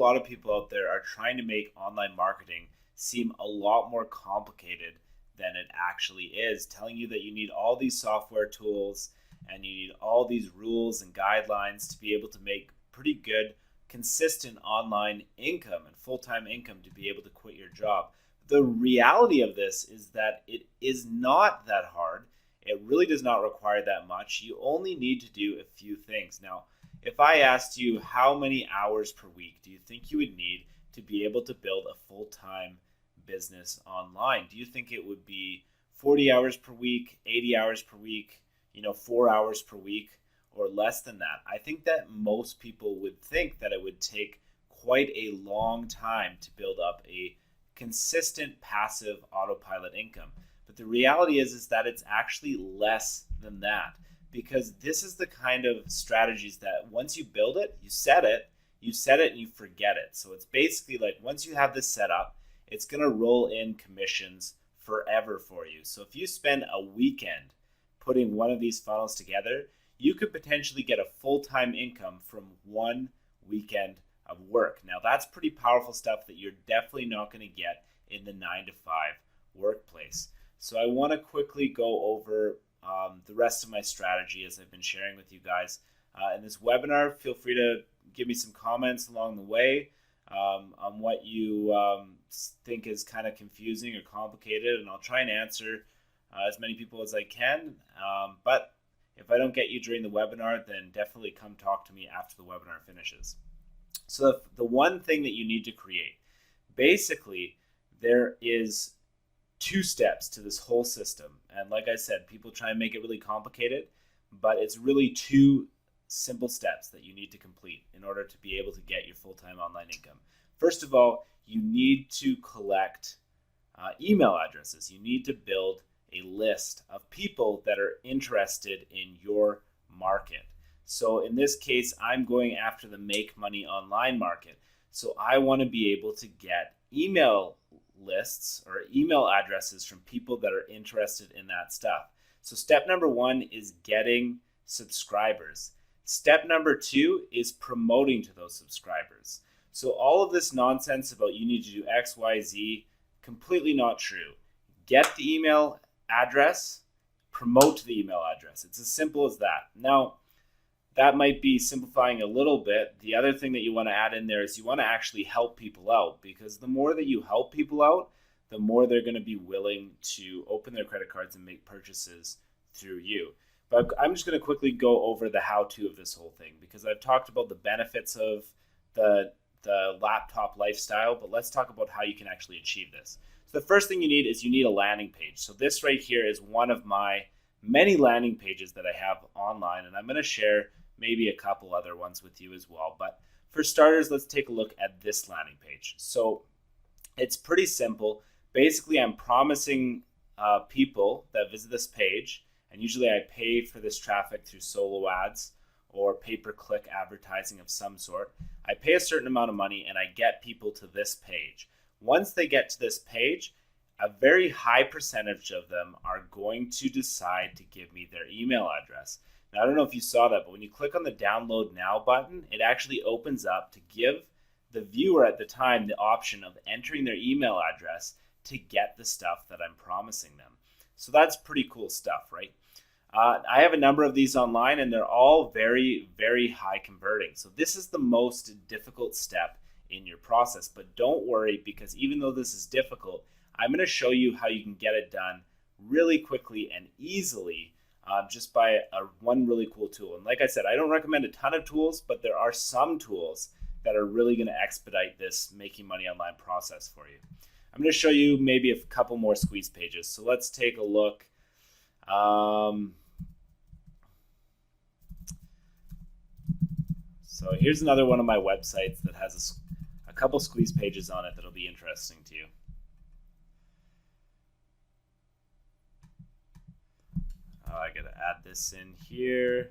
lot of people out there are trying to make online marketing seem a lot more complicated than it actually is, telling you that you need all these software tools and you need all these rules and guidelines to be able to make pretty good, consistent online income and full-time income to be able to quit your job. The reality of this is that it is not that hard. It really does not require that much. You only need to do a few things. Now, if I asked you how many hours per week do you think you would need to be able to build a full-time business online? Do you think it would be 40 hours per week, 80 hours per week, 4 hours per week, or less than that? I think that most people would think that it would take quite a long time to build up a consistent passive autopilot income. But the reality is that it's actually less than that, because this is the kind of strategies that once you build it, you set it and you forget it. So it's basically like once you have this set up, it's going to roll in commissions forever for you. So if you spend a weekend putting one of these funnels together, you could potentially get a full-time income from one weekend of work. Now that's pretty powerful stuff that you're definitely not going to get in the 9-to-5 workplace. So I want to quickly go over the rest of my strategy as I've been sharing with you guys in this webinar. Feel free to give me some comments along the way on what you think is kind of confusing or complicated, and I'll try and answer as many people as I can. But if I don't get you during the webinar, then definitely come talk to me after the webinar finishes. So the one thing that you need to create, basically, there is 2 steps to this whole system. And like I said, people try and make it really complicated, but it's really 2 simple steps that you need to complete in order to be able to get your full-time online income. First of all, you need to collect email addresses. You need to build a list of people that are interested in your market. So in this case, I'm going after the make money online market. So I want to be able to get email lists or email addresses from people that are interested in that stuff. So step number 1 is getting subscribers. Step number 2 is promoting to those subscribers. So all of this nonsense about you need to do X, Y, Z, completely not true. Get the email address, promote the email address. It's as simple as that. Now, that might be simplifying a little bit. The other thing that you want to add in there is you want to actually help people out, because the more that you help people out, the more they're going to be willing to open their credit cards and make purchases through you. But I'm just going to quickly go over the how-to of this whole thing, because I've talked about the benefits of the laptop lifestyle, but let's talk about how you can actually achieve this. So the first thing you need is you need a landing page. So this right here is one of my many landing pages that I have online, and I'm going to share maybe a couple other ones with you as well. But for starters, let's take a look at this landing page. So it's pretty simple. Basically, I'm promising people that visit this page, and usually I pay for this traffic through solo ads or pay-per-click advertising of some sort. I pay a certain amount of money and I get people to this page. Once they get to this page, a very high percentage of them are going to decide to give me their email address. Now, I don't know if you saw that, but when you click on the download now button, it actually opens up to give the viewer at the time the option of entering their email address to get the stuff that I'm promising them. So that's pretty cool stuff, right? I have a number of these online, and they're all very, very high converting. So this is the most difficult step in your process, but don't worry, because even though this is difficult, I'm going to show you how you can get it done really quickly and easily just by one really cool tool. And like I said, I don't recommend a ton of tools, but there are some tools that are really going to expedite this making money online process for you. I'm going to show you maybe a couple more squeeze pages. So let's take a look. So here's another one of my websites that has a couple squeeze pages on it that'll be interesting to you. I gotta add this in here.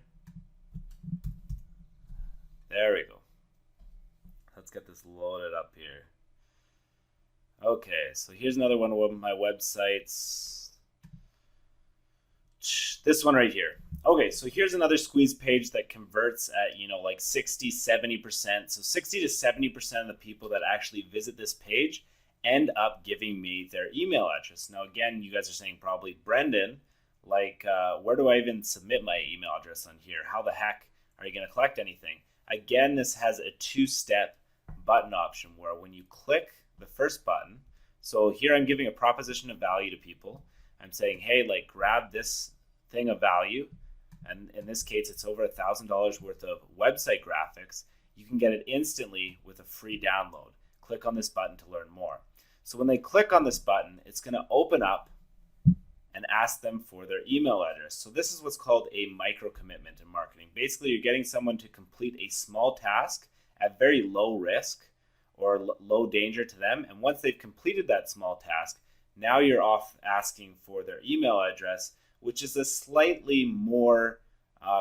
There we go. Let's get this loaded up here. Okay, so here's another one of my websites. this one right here. Okay, so here's another squeeze page that converts at, like 60, 70%. So 60 to 70% of the people that actually visit this page end up giving me their email address. Now, again, you guys are saying probably, Brendan, where do I even submit my email address on here? How the heck are you going to collect anything? Again, this has a two-step button option where when you click the first button, so here I'm giving a proposition of value to people. I'm saying, hey, grab this thing of value. And in this case, it's over $1,000 worth of website graphics. You can get it instantly with a free download. Click on this button to learn more. So when they click on this button, it's going to open up and ask them for their email address. So this is what's called a micro commitment in marketing. Basically, you're getting someone to complete a small task at very low risk or low danger to them. And once they've completed that small task, now you're off asking for their email address, which is a slightly more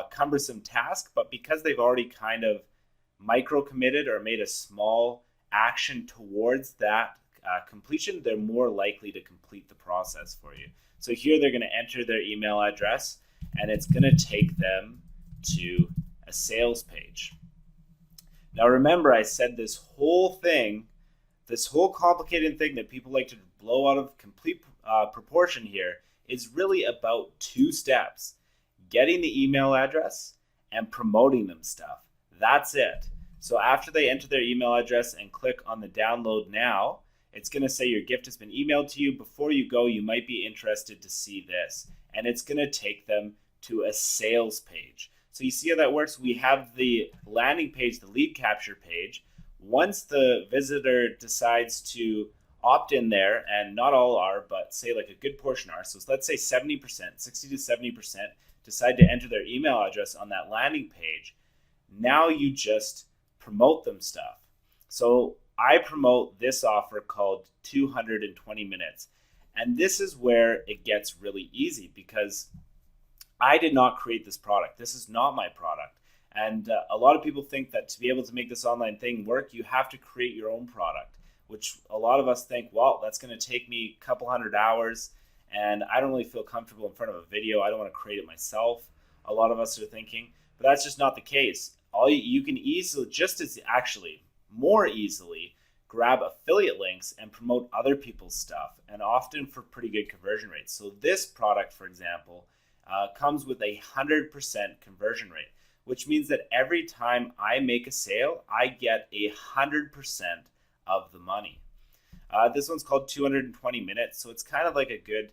cumbersome task. But because they've already kind of micro committed or made a small action towards that completion, they're more likely to complete the process for you. So here they're going to enter their email address, and it's going to take them to a sales page. Now remember, I said this whole complicated thing that people like to blow out of complete proportion here is really about two steps: getting the email address and promoting them stuff. That's it. So after they enter their email address and click on the download now, it's going to say your gift has been emailed to you. Before you go, you might be interested to see this. And it's going to take them to a sales page. So you see how that works? We have the landing page, the lead capture page. Once the visitor decides to opt in there, and not all are, but say like a good portion are. So let's say 70%, 60 to 70% decide to enter their email address on that landing page. Now you just promote them stuff. So I promote this offer called 220 minutes. And this is where it gets really easy because I did not create this product. This is not my product. And a lot of people think that to be able to make this online thing work, you have to create your own product, which a lot of us think, well, that's going to take me a couple hundred hours and I don't really feel comfortable in front of a video. I don't want to create it myself. A lot of us are thinking, but that's just not the case. You can easily, just as actually more easily, grab affiliate links and promote other people's stuff, and often for pretty good conversion rates. So this product, for example, comes with 100% conversion rate, which means that every time I make a sale, I get 100% of the money. This one's called 220 minutes, so it's kind of like a good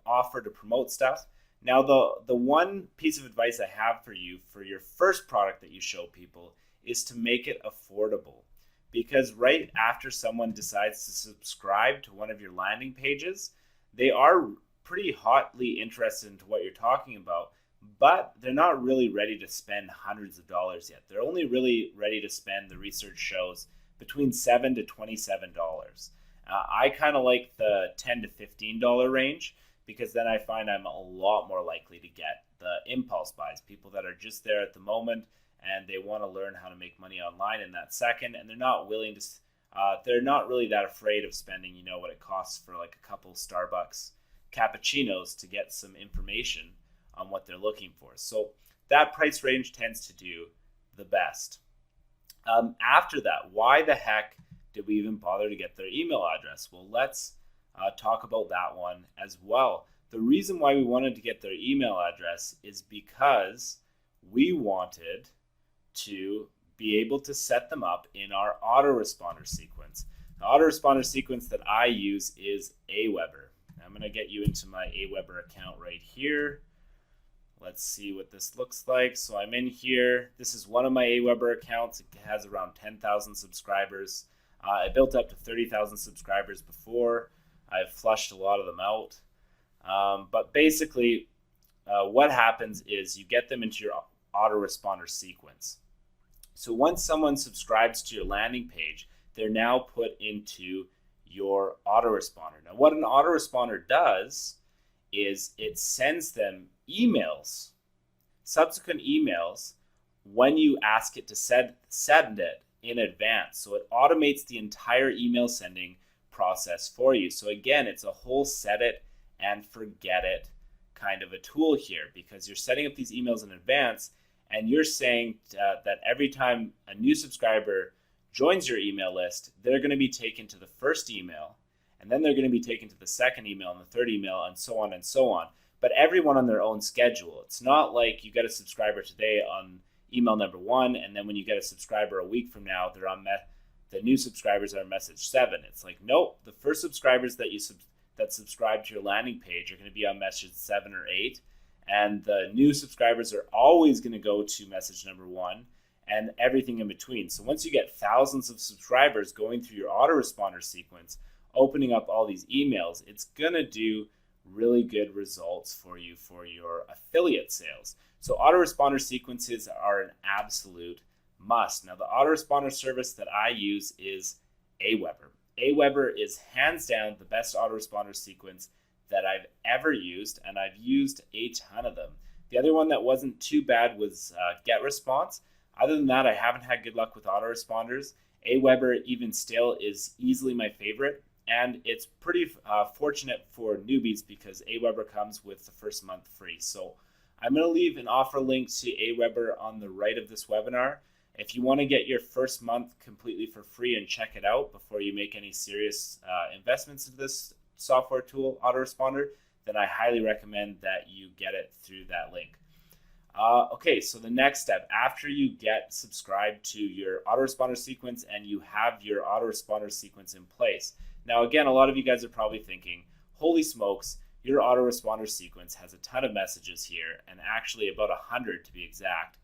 offer to promote stuff. Now, the one piece of advice I have for you for your first product that you show people is to make it affordable. Because right after someone decides to subscribe to one of your landing pages, they are pretty hotly interested into what you're talking about, but they're not really ready to spend hundreds of dollars yet. They're only really ready to spend, the research shows, between $7 to $27. I kind of like the $10 to $15 range because then I find I'm a lot more likely to get the impulse buys, people that are just there at the moment and they want to learn how to make money online in that second, and they're not willing to, they're not really that afraid of spending, what it costs for like a couple Starbucks cappuccinos to get some information on what they're looking for. So that price range tends to do the best. After that, why the heck did we even bother to get their email address? Well, let's talk about that one as well. The reason why we wanted to get their email address is because we wanted to be able to set them up in our autoresponder sequence. The autoresponder sequence that I use is Aweber. I'm going to get you into my Aweber account right here. Let's see what this looks like. So I'm in here. This is one of my Aweber accounts. It has around 10,000 subscribers. I built up to 30,000 subscribers before. I've flushed a lot of them out. But basically, what happens is you get them into your autoresponder sequence. So once someone subscribes to your landing page, they're now put into your autoresponder. Now, what an autoresponder does is it sends them emails, subsequent emails, when you ask it to send it in advance. So it automates the entire email sending process for you. So again, it's a whole set it and forget it kind of a tool here, because you're setting up these emails in advance and you're saying that every time a new subscriber joins your email list, they're going to be taken to the first email, and then they're going to be taken to the second email and the third email, and so on and so on. But everyone on their own schedule. It's not like you get a subscriber today on email number 1, and then when you get a subscriber a week from now, they're on the new subscribers are on message 7. It's like, nope, the first subscribers that subscribe to your landing page are going to be on message 7 or 8, and the new subscribers are always going to go to message number 1, and everything in between. So once you get thousands of subscribers going through your autoresponder sequence, opening up all these emails, it's going to do really good results for you for your affiliate sales. So autoresponder sequences are an absolute must. Now, the autoresponder service that I use is Aweber. Aweber is hands down the best autoresponder sequence that I've ever used, and I've used a ton of them. The other one that wasn't too bad was GetResponse. Other than that, I haven't had good luck with autoresponders. Aweber, even still, is easily my favorite, and it's pretty fortunate for newbies because Aweber comes with the first month free. So I'm going to leave an offer link to Aweber on the right of this webinar. If you want to get your first month completely for free and check it out before you make any serious investments into this software tool, autoresponder, then I highly recommend that you get it through that link. Okay, so the next step, after you get subscribed to your autoresponder sequence and you have your autoresponder sequence in place. Now, again, a lot of you guys are probably thinking, holy smokes, your autoresponder sequence has a ton of messages here, and actually about 100 to be exact.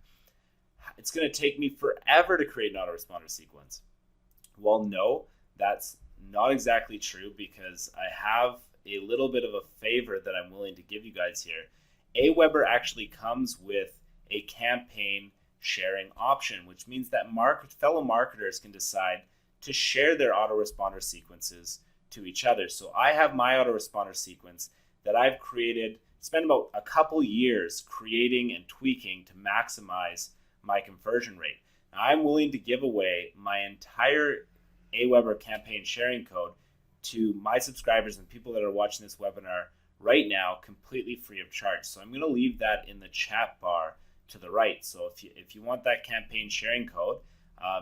It's going to take me forever to create an autoresponder sequence. Well, no, that's not exactly true, because I have a little bit of a favor that I'm willing to give you guys here. Aweber actually comes with a campaign sharing option, which means that fellow marketers can decide to share their autoresponder sequences to each other. So I have my autoresponder sequence that I've created, spent about a couple years creating and tweaking to maximize my conversion rate. Now, I'm willing to give away my entire Aweber campaign sharing code to my subscribers and people that are watching this webinar right now completely free of charge. So I'm going to leave that in the chat bar to the right. So if you want that campaign sharing code,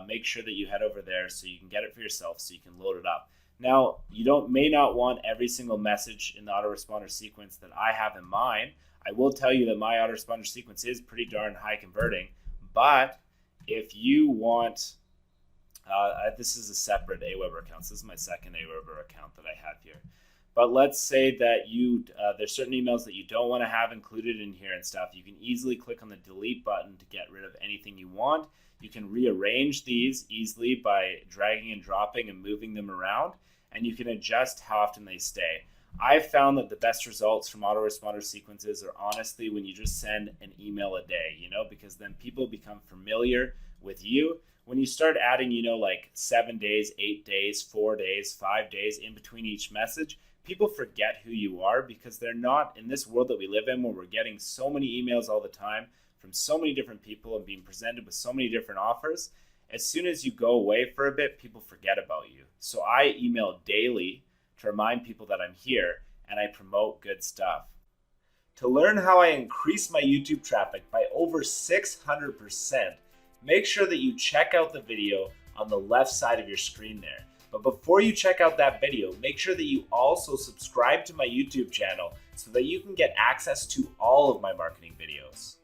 make sure that you head over there so you can get it for yourself, so you can load it up. Now, you may not want every single message in the autoresponder sequence that I have in mind. I will tell you that my autoresponder sequence is pretty darn high converting, but if you want, this is a separate Aweber account. So this is my second Aweber account that I have here. But let's say that there's certain emails that you don't want to have included in here and stuff. You can easily click on the delete button to get rid of anything you want. You can rearrange these easily by dragging and dropping and moving them around, and you can adjust how often they stay. I've found that the best results from autoresponder sequences are honestly when you just send an email a day, because then people become familiar with you. When you start adding, like 7 days, 8 days, 4 days, 5 days in between each message, people forget who you are, because they're not in this world that we live in, where we're getting so many emails all the time from so many different people and being presented with so many different offers. As soon as you go away for a bit, people forget about you. So I email daily to remind people that I'm here, and I promote good stuff. To learn how I increase my YouTube traffic by over 600%, make sure that you check out the video on the left side of your screen there. But before you check out that video, make sure that you also subscribe to my YouTube channel so that you can get access to all of my marketing videos.